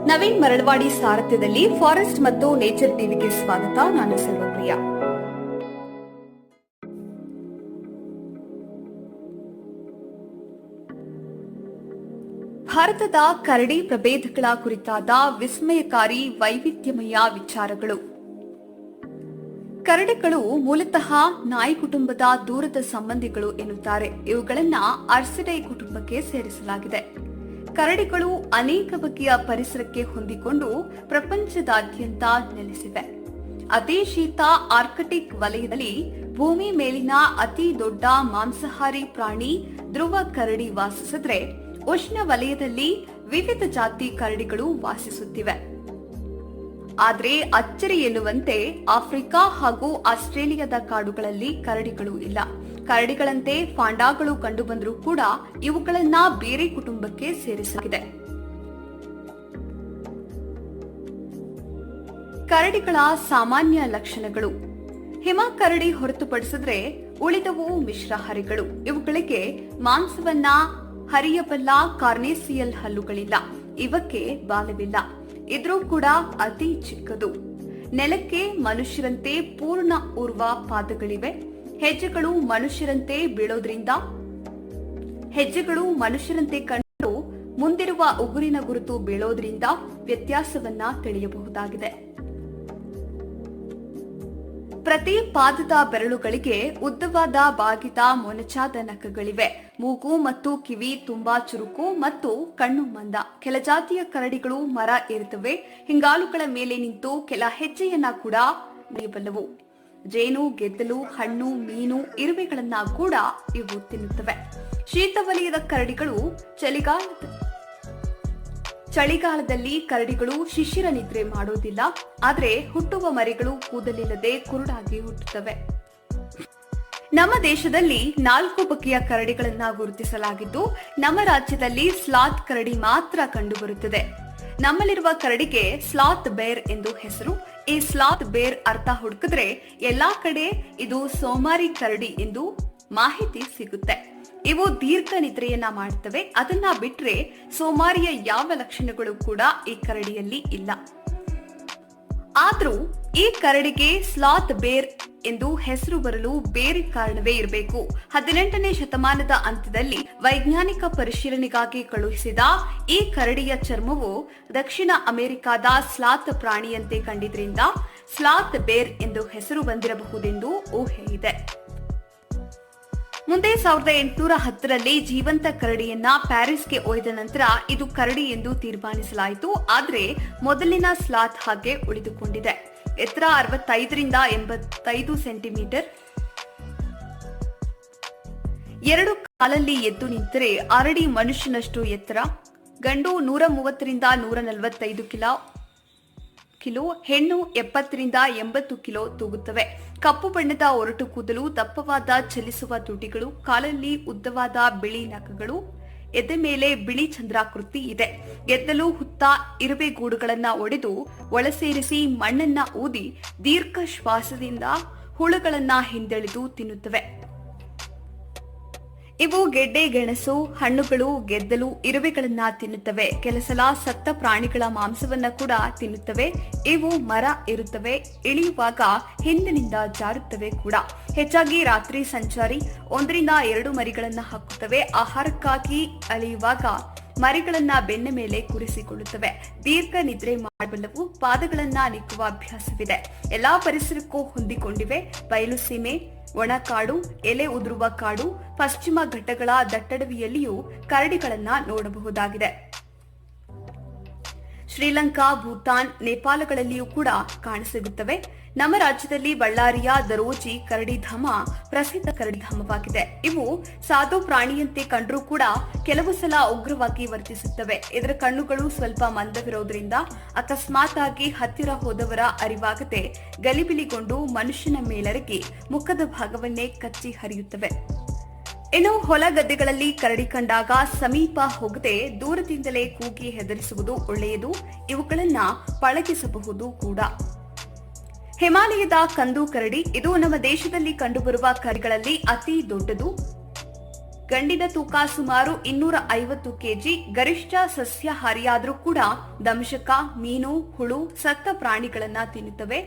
Naveen Maralawadi ಸಾರಥ್ಯದಲ್ಲಿ forest ಮತ್ತು nature ಟಿವಿಗೆ ಸ್ವಾಗತ. ನಾನು ಸರ್ವಪ್ರಿಯ. ಭಾರತದ ಕರಡಿ ಪ್ರಭೇದಗಳ ಕುರಿತಾದ ವಿಸ್ಮಯಕಾರಿ ವೈವಿಧ್ಯಮಯ ವಿಚಾರಗಳು. ಕರಡಿಗಳು ಮೂಲತಃ ನಾಯಿ ಕುಟುಂಬದ ದೂರದ ಸಂಬಂಧಿಗಳು ಎನ್ನುತ್ತಾರೆ. ಇವುಗಳನ್ನ ಆರ್ಸಿಡೈ ಕುಟುಂಬಕ್ಕೆ ಸೇರಿಸಲಾಗಿದೆ. ಕರಡಿಗಳು ಅನೇಕ ಬಗೆಯ ಪರಿಸರಕ್ಕೆ ಹೊಂದಿಕೊಂಡು ಪ್ರಪಂಚದಾದ್ಯಂತ ನೆಲೆಸಿವೆ. ಅತಿ ಶೀತ ಆರ್ಕಟಿಕ್ ವಲಯದಲ್ಲಿ ಭೂಮಿ ಮೇಲಿನ ಅತಿ ದೊಡ್ಡ ಮಾಂಸಾಹಾರಿ ಪ್ರಾಣಿ ಧ್ರುವ ಕರಡಿ ವಾಸಿಸಿದ್ರೆ, ಉಷ್ಣ ವಲಯದಲ್ಲಿ ವಿವಿಧ ಜಾತಿ ಕರಡಿಗಳು ವಾಸಿಸುತ್ತಿವೆ. ಆದರೆ ಅಚ್ಚರಿ ಎನ್ನುವಂತೆ ಆಫ್ರಿಕಾ ಹಾಗೂ ಆಸ್ಟ್ರೇಲಿಯಾದ ಕಾಡುಗಳಲ್ಲಿ ಕರಡಿಗಳು ಇಲ್ಲ. ಕರಡಿಗಳಂತೆ ಫಾಂಡಾಗಳು ಕಂಡುಬಂದರೂ ಕೂಡ ಇವುಗಳನ್ನ ಬೇರೆ ಕುಟುಂಬಕ್ಕೆ ಸೇರಿಸಲಾಗಿದೆ. ಕರಡಿಗಳ ಸಾಮಾನ್ಯ ಲಕ್ಷಣಗಳು. ಹಿಮ ಕರಡಿ ಹೊರತುಪಡಿಸಿದ್ರೆ ಉಳಿದವು ಮಿಶ್ರಹಾರಿಗಳು. ಇವುಗಳಿಗೆ ಮಾಂಸವನ್ನ ಹರಿಯಬಲ್ಲ ಕಾರ್ನೇಸಿಯಲ್ ಹಲ್ಲುಗಳಿಲ್ಲ. ಇವಕ್ಕೆ ಬಾಲವಿಲ್ಲ. ಇದ್ರೂ ಕೂಡ ಅತಿ ಚಿಕ್ಕದು. ನೆಲಕ್ಕೆ ಮನುಷ್ಯರಂತೆ ಪೂರ್ಣ ಊರ್ವ ಪಾದಗಳಿವೆ. ಹೆಜ್ಜೆಗಳು ಮನುಷ್ಯರಂತೆ ಕಂಡು ಮುಂದಿರುವ ಉಗುರಿನ ಗುರುತು ಬೀಳೋದ್ರಿಂದ ವ್ಯತ್ಯಾಸವನ್ನ ತಿಳಿಯಬಹುದಾಗಿದೆ. ಪ್ರತಿ ಪಾದದ ಬೆರಳುಗಳಿಗೆ ಉದ್ದವಾದ ಬಾಗಿದ ಮೊನಚಾದ ನಖಗಳಿವೆ. ಮೂಗು ಮತ್ತು ಕಿವಿ ತುಂಬಾ ಚುರುಕು ಮತ್ತು ಕಣ್ಣು ಮಂದ. ಕೆಲ ಜಾತಿಯ ಕರಡಿಗಳು ಮರ ಏರುತ್ತವೆ. ಹಿಂಗಾಲುಗಳ ಮೇಲೆ ನಿಂತು ಕೆಲ ಹೆಜ್ಜೆಯನ್ನ ಕೂಡ ನಡೆಯಬಲ್ಲವು. ಜೇನು, ಗೆದ್ದಲು, ಹಣ್ಣು, ಮೀನು, ಇರುವೆಗಳನ್ನ ಕೂಡ ಇವು ತಿನ್ನುತ್ತವೆ. ಶೀತ ವಲಯದ ಕರಡಿಗಳು ಚಳಿಗಾಲದಲ್ಲಿ ಕರಡಿಗಳು ಶಿಶಿರ ನಿದ್ರೆ ಮಾಡೋದಿಲ್ಲ. ಆದರೆ ಹುಟ್ಟುವ ಮರಿಗಳು ಕೂದಲಿಲ್ಲದೆ ಕುರುಡಾಗಿ ಹುಟ್ಟುತ್ತವೆ. ನಮ್ಮ ದೇಶದಲ್ಲಿ 4 ಬಗೆಯ ಕರಡಿಗಳನ್ನ ಗುರುತಿಸಲಾಗಿದ್ದು, ನಮ್ಮ ರಾಜ್ಯದಲ್ಲಿ ಸ್ಲಾತ್ ಕರಡಿ ಮಾತ್ರ ಕಂಡುಬರುತ್ತದೆ. ನಮ್ಮಲ್ಲಿರುವ ಕರಡಿಗೆ ಸ್ಲಾತ್ ಬೇರ್ ಎಂದು ಹೆಸರು. ಈ ಸ್ಲಾತ್ ಬೇರ್ ಅರ್ಥ ಹುಡುಕಿದ್ರೆ ಎಲ್ಲಾ ಕಡೆ ಇದು ಸೋಮಾರಿ ಕರಡಿ ಎಂದು ಮಾಹಿತಿ ಸಿಗುತ್ತೆ. ಇವು ದೀರ್ಘ ನಿದ್ರೆಯನ್ನ ಮಾಡುತ್ತವೆ. ಅದನ್ನ ಬಿಟ್ರೆ ಸೋಮಾರಿಯ ಯಾವ ಲಕ್ಷಣಗಳು ಕೂಡ ಈ ಕರಡಿಯಲ್ಲಿ ಇಲ್ಲ. ಆದ್ರೂ ಈ ಕರಡಿಗೆ ಸ್ಲಾತ್ ಬೇರ್ ಎಂದು ಹೆಸರು ಬರಲು ಬೇರೆ ಕಾರಣವೇ ಇರಬೇಕು. 18ನೇ ಶತಮಾನದ ಅಂತ್ಯದಲ್ಲಿ ವೈಜ್ಞಾನಿಕ ಪರಿಶೀಲನೆಗಾಗಿ ಕಳುಹಿಸಿದ ಈ ಕರಡಿಯ ಚರ್ಮವು ದಕ್ಷಿಣ ಅಮೆರಿಕಾದ ಸ್ಲಾತ್ ಪ್ರಾಣಿಯಂತೆ ಕಂಡಿದ್ರಿಂದ ಸ್ಲಾತ್ ಬೇರ್ ಎಂದು ಹೆಸರು ಬಂದಿರಬಹುದೆಂದು ಊಹೆ ಇದೆ. ಮುಂದೆ 1810ರಲ್ಲಿ ಜೀವಂತ ಕರಡಿಯನ್ನ ಪ್ಯಾರಿಸ್ಗೆ ಒಯ್ದ ನಂತರ ಇದು ಕರಡಿ ಎಂದು ತೀರ್ಮಾನಿಸಲಾಯಿತು. ಆದರೆ ಮೊದಲಿನ ಸ್ಲಾತ್ ಹಾಗೆ ಉಳಿದುಕೊಂಡಿದೆ. ಎತ್ತರ 65 ರಿಂದ 85 ಸೆಂಟಿಮೀಟರ್. 2 ಕಾಲಲ್ಲಿ ಎದ್ದು ನಿಂತರೆ ಅರಡಿ ಮನುಷ್ಯನಷ್ಟು ಎತ್ತರ. ಗಂಡು 130 ರಿಂದ 145 ಕಿಲೋ, ಹೆಣ್ಣು 70 ರಿಂದ 80 ಕಿಲೋ ತೂಗುತ್ತವೆ. ಕಪ್ಪು ಬಣ್ಣದ ಒರಟು ಕೂದಲು, ದಪ್ಪವಾದ ಚಲಿಸುವ ತುಟಿಗಳು, ಕಾಲಲ್ಲಿ ಉದ್ದವಾದ ಬಿಳಿ ನಖಗಳು, ಎದೆ ಮೇಲೆ ಬಿಳಿ ಚಂದ್ರಾಕೃತಿ ಇದೆ. ಗೆದ್ದಲು ಹುತ್ತ ಇರುವೆ ಗೂಡುಗಳನ್ನ ಒಡೆದು ಒಳಸೇರಿಸಿ ಮಣ್ಣನ್ನ ಊದಿ ದೀರ್ಘ ಶ್ವಾಸದಿಂದ ಹುಳುಗಳನ್ನ ಹಿಂದೆಳೆದು ತಿನ್ನುತ್ತವೆ. ಇವು ಗೆಡ್ಡೆ, ಗೆಣಸು, ಹಣ್ಣುಗಳು, ಗೆದ್ದಲು, ಇರುವೆಗಳನ್ನ ತಿನ್ನುತ್ತವೆ. ಕೆಲಸಲ ಸತ್ತ ಪ್ರಾಣಿಗಳ ಮಾಂಸವನ್ನ ಕೂಡ ತಿನ್ನುತ್ತವೆ. ಇವು ಮರ ಇರುತ್ತವೆ. ಇಳಿಯುವಾಗ ಹಿಂದಿನಿಂದ ಜಾರುತ್ತವೆ ಕೂಡ. ಹೆಚ್ಚಾಗಿ ರಾತ್ರಿ ಸಂಚಾರಿ. 1 ರಿಂದ 2 ಮರಿಗಳನ್ನ ಹಾಕುತ್ತವೆ. ಆಹಾರಕ್ಕಾಗಿ ಅಳೆಯುವಾಗ ಮರಿಗಳನ್ನ ಬೆನ್ನ ಮೇಲೆ ಕೂರಿಸಿಕೊಳ್ಳುತ್ತವೆ. ದೀರ್ಘ ನಿದ್ರೆ ಮಾಡಬಲ್ಲವು. ಪಾದಗಳನ್ನ ನಿಕ್ಕುವ ಅಭ್ಯಾಸವಿದೆ. ಎಲ್ಲಾ ಪರಿಸರಕ್ಕೂ ಹೊಂದಿಕೊಂಡಿವೆ. ಬಯಲು ಸೀಮೆ, ಒಣಕಾಡು, ಎಲೆ ಉದುರುವ ಕಾಡು, ಪಶ್ಚಿಮ ಘಟ್ಟಗಳ ದಟ್ಟಡವಿಯಲ್ಲಿಯೂ ಕರಡಿಗಳನ್ನ ನೋಡಬಹುದಾಗಿದೆ. ಶ್ರೀಲಂಕಾ, ಭೂತಾನ್, ನೇಪಾಳಗಳಲ್ಲಿಯೂ ಕೂಡ ಕಾಣಸಿಗುತ್ತವೆ. ನಮ್ಮ ರಾಜ್ಯದಲ್ಲಿ ಬಳ್ಳಾರಿಯ ದರೋಜಿ ಕರಡಿಧಾಮ ಪ್ರಸಿದ್ಧ ಕರಡಿಧಾಮವಾಗಿದೆ. ಇವು ಸಾಧು ಪ್ರಾಣಿಯಂತೆ ಕಂಡರೂ ಕೂಡ ಕೆಲವು ಸಲ ಉಗ್ರವಾಗಿ ವರ್ತಿಸುತ್ತವೆ. ಇದರ ಕಣ್ಣುಗಳು ಸ್ವಲ್ಪ ಮಂದವಿರೋದ್ರಿಂದ ಅಕಸ್ಮಾತ್ ಆಗಿ ಹತ್ತಿರ ಹೋದವರ ಅರಿವಾಗದೆ ಗಲಿಬಿಲಿಗೊಂಡು ಮನುಷ್ಯನ ಮೇಲೆರಗಿ ಮುಖದ ಭಾಗವನ್ನೇ ಕಚ್ಚಿ ಹರಿಯುತ್ತವೆ. ಇನ್ನು ಹೊಲ ಗದ್ದೆಗಳಲ್ಲಿ ಕರಡಿ ಕಂಡಾಗ ಸಮೀಪ ಹೋಗದೆ ದೂರದಿಂದಲೇ ಕೂಗಿ ಹೆದರಿಸುವುದು ಒಳ್ಳೆಯದು. ಇವುಗಳನ್ನ ಪಳಗಿಸಬಹುದು ಕೂಡ. ಹಿಮಾಲಯದ ಕಂದು ಕರಡಿ. ಇದು ನಮ್ಮ ದೇಶದಲ್ಲಿ ಕಂಡುಬರುವ ಕರಡಿಗಳಲ್ಲಿ ಅತಿ ದೊಡ್ಡದು. ಗಂಡಿನ ತೂಕ ಸುಮಾರು 250 ಕೆಜಿ. ಗರಿಷ್ಠ ಸಸ್ಯಾಹಾರಿಯಾದ್ರೂ ಕೂಡ ದಂಶಕ, ಮೀನು, ಹುಳು, ಸತ್ತ ಪ್ರಾಣಿಗಳನ್ನ ತಿನ್ನುತ್ತವೆ.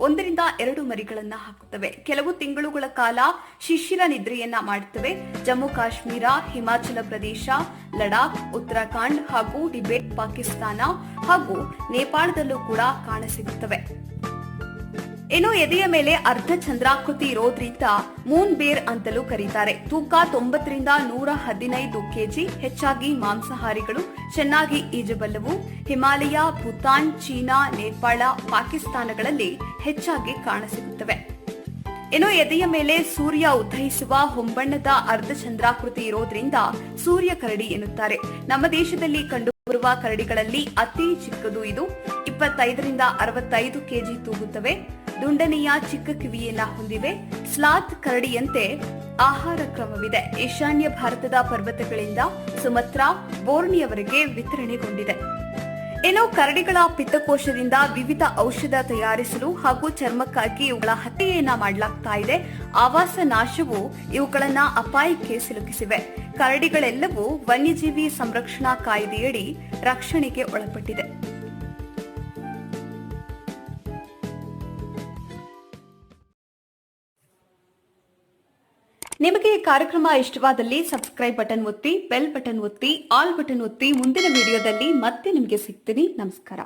1 ರಿಂದ 2 ಮರಿಗಳನ್ನ ಹಾಕುತ್ತವೆ. ಕೆಲವು ತಿಂಗಳುಗಳ ಕಾಲ ಶಿಶಿರ ನಿದ್ರೆಯನ್ನ ಮಾಡುತ್ತವೆ. ಜಮ್ಮು ಕಾಶ್ಮೀರ, ಹಿಮಾಚಲ ಪ್ರದೇಶ, ಲಡಾಖ್, ಉತ್ತರಾಖಂಡ್ ಹಾಗೂ ಟಿಬೆಟ್, ಪಾಕಿಸ್ತಾನ ಹಾಗೂ ನೇಪಾಳದಲ್ಲೂ ಕೂಡ ಕಾಣಸಿಗುತ್ತವೆ. ಇನ್ನು ಎದೆಯ ಮೇಲೆ ಅರ್ಧ ಚಂದ್ರಾಕೃತಿ ಇರೋದ್ರಿಂದ ಮೂನ್ ಬೇರ್ ಅಂತಲೂ ಕರೀತಾರೆ. ತೂಕ 90 ರಿಂದ 115 ಕೆಜಿ. ಹೆಚ್ಚಾಗಿ ಮಾಂಸಾಹಾರಿಗಳು, ಚೆನ್ನಾಗಿ ಈಜಬಲ್ಲವು. ಹಿಮಾಲಯ, ಭೂತಾನ್, ಚೀನಾ, ನೇಪಾಳ, ಪಾಕಿಸ್ತಾನಗಳಲ್ಲಿ ಹೆಚ್ಚಾಗಿ ಕಾಣಸಿಗುತ್ತವೆ. ಇನ್ನು ಎದೆಯ ಮೇಲೆ ಸೂರ್ಯ ಉದಯಿಸುವ ಹೊಂಬಣ್ಣದ ಅರ್ಧ ಚಂದ್ರಾಕೃತಿ ಇರೋದ್ರಿಂದ ಸೂರ್ಯ ಕರಡಿ ಎನ್ನುತ್ತಾರೆ. ನಮ್ಮ ದೇಶದಲ್ಲಿ ಕಂಡುಬರುವ ಕರಡಿಗಳಲ್ಲಿ ಅತಿ ಚಿಕ್ಕದು ಇದು. 25 ರಿಂದ 65 ಕೆಜಿ ತೂಗುತ್ತವೆ. ದುಂಡನೆಯ ಚಿಕ್ಕ ಕಿವಿಯನ್ನ ಹೊಂದಿವೆ. ಸ್ಲಾತ್ ಕರಡಿಯಂತೆ ಆಹಾರ ಕ್ರಮವಿದೆ. ಈಶಾನ್ಯ ಭಾರತದ ಪರ್ವತಗಳಿಂದ ಸುಮತ್ರಾ, ಬೋರ್ನಿಯವರೆಗೆ ವಿತರಣೆಗೊಂಡಿದೆ. ಇನ್ನು ಕರಡಿಗಳ ಪಿತ್ತಕೋಶದಿಂದ ವಿವಿಧ ಔಷಧ ತಯಾರಿಸಲು ಹಾಗೂ ಚರ್ಮಕ್ಕಾಗಿ ಇವುಗಳ ಹತ್ಯೆಯನ್ನ ಮಾಡಲಾಗ್ತಾ ಇದೆ. ಆವಾಸ ನಾಶವು ಇವುಗಳನ್ನ ಅಪಾಯಕ್ಕೆ ಸಿಲುಕಿಸಿವೆ. ಕರಡಿಗಳೆಲ್ಲವೂ ವನ್ಯಜೀವಿ ಸಂರಕ್ಷಣಾ ಕಾಯ್ದೆಯಡಿ ರಕ್ಷಣೆಗೆ ಒಳಪಟ್ಟಿದೆ. ನಿಮಗೆ ಈ ಕಾರ್ಯಕ್ರಮ ಇಷ್ಟವಾದಲ್ಲಿ ಸಬ್ಸ್ಕ್ರೈಬ್ ಬಟನ್ ಒತ್ತಿ, ಬೆಲ್ ಬಟನ್ ಒತ್ತಿ, ಆಲ್ ಬಟನ್ ಒತ್ತಿ. ಮುಂದಿನ ವಿಡಿಯೋದಲ್ಲಿ ಮತ್ತೆ ನಿಮಗೆ ಸಿಗ್ತೀನಿ. ನಮಸ್ಕಾರ.